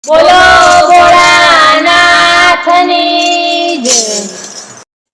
બોલો ભોળાનાથની જય।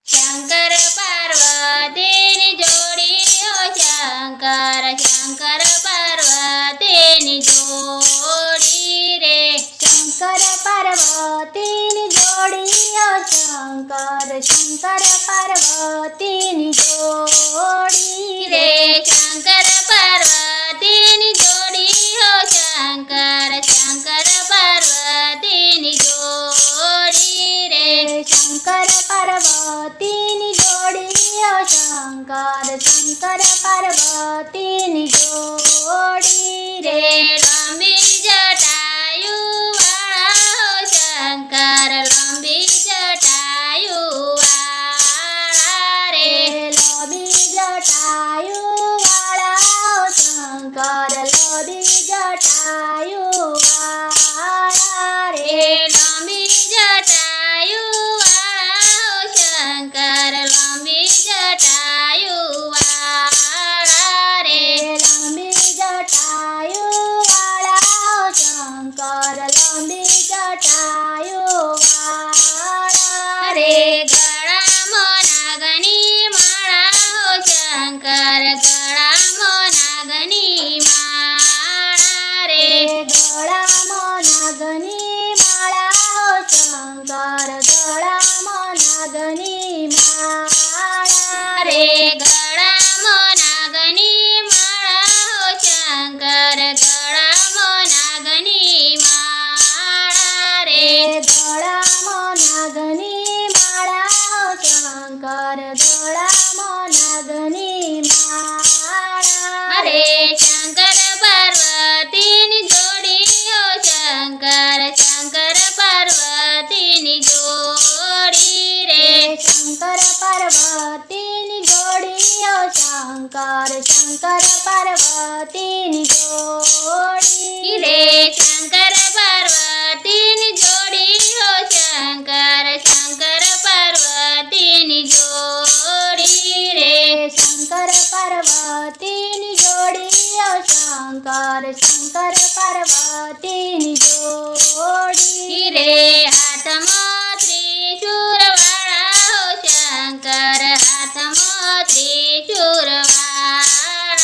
શંકર પાર્વતીની જોડી હો શંકર શંકર પાર્વતીની જોડી રે। શંકર પાર્વતીની જોડી હો શંકર શંકર પાર્વતીની જોડી રે શંકર પાર્વતીની જોડી હો શંકર શંકર પાર્વતીની જોડી રે। શંકર પાર્વતીની જોડી હો શંકર શંકર પાર્વતીની જોડી રે લાંબી જટાયુ વાળા હો શંકર લાંબી જટાયુ વાળા રે। લોબી જટાયુ વાળા હો શંકર લોબી જટાયુ વાળા રે। લાંબી જટાયુ વાળા હો શંકર લાંબી જટાયુ વાળા રે। લાંબી જટાયુ વાળા હો શંકર લાંબી જટાયુ વાળા રે ગળામાં નાગની માળા હો શંકર ગળામાં નાગની માળા રે। ગળામાં નાગની માળા હો શંકર ગળામાં નાગની માળા રે ગળામાં નાગની માળા હો શંકર ગળામાં નાગની માળા રે। ગળામાં નાગની માળા હો શંકર ગળામાં નાગની માળા રે શંકર પાર્વતીની જોડી હો શંકર શંકર પાર્વતીની જોડી રે। શંકર પાર્વતીની જોડી હો શંકર શંકર પાર્વતીની જોડી રે શંકર પાર્વતીની જોડી હો શંકર શંકર પાર્વતીની જોડી રે। શંકર પાર્વતીની જોડી હો શંકર શંકર પાર્વતીની જોડી રે હાથમાં ત્રિશૂળ વાળા હો શંકર હાથમાં ત્રિશૂળ વાળા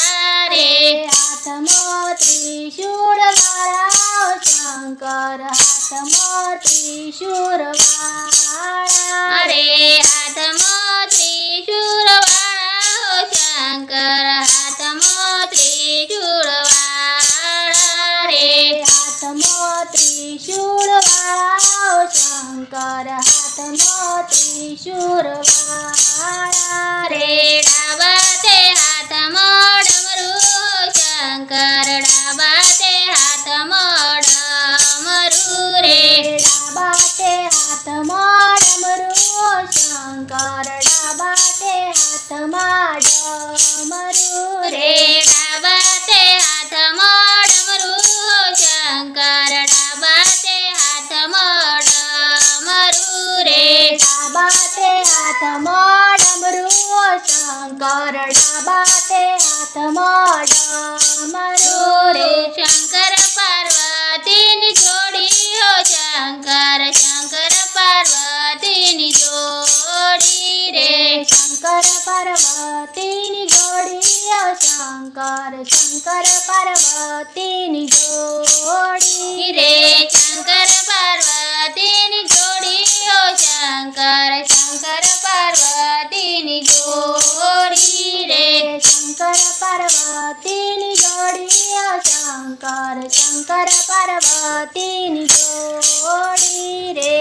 રે। હાથમાં ત્રિશૂળ વાળા હો શંકર હાથમાં ત્રિશૂળ વાળા રે હાથમાં ત્રિશૂળ વાળા હો શંકર હાથમાં ત્રિશૂળ વાળા રે। હાથમાં ત્રિશૂળ વાળા હો શંકર હાથમાં ત્રિશૂળ વાળા રે ડાબા તે હાથમાં ડમરું હો શંકર ડાબા તે હાથમાં ડમરું રે। ડાબા તે હાથમાં ડમરું હો શંકર ડાબા તે હાથમાં ડમરું રે ડાબા તે હાથમાં ડમરું હો શંકર ડાબા તે હાથમાં ડમરું રે। ડાબા તે હાથમાં ડમરું હો શંકર ડાબા તે હાથમાં ડમરું રે। શંકર પાર્વતીની જોડી હો શંકર શંકર પાર્વતીની જોડી રે। શંકર પાર્વતીની જોડી હો શંકર શંકર પાર્વતીની જોડી રે શંકર પાર્વતીની જોડી હો શંકર શંકર પાર્વતીની જોડી રે। શંકર પાર્વતીની જોડી હો શંકર શંકર પાર્વતીની જોડી રે।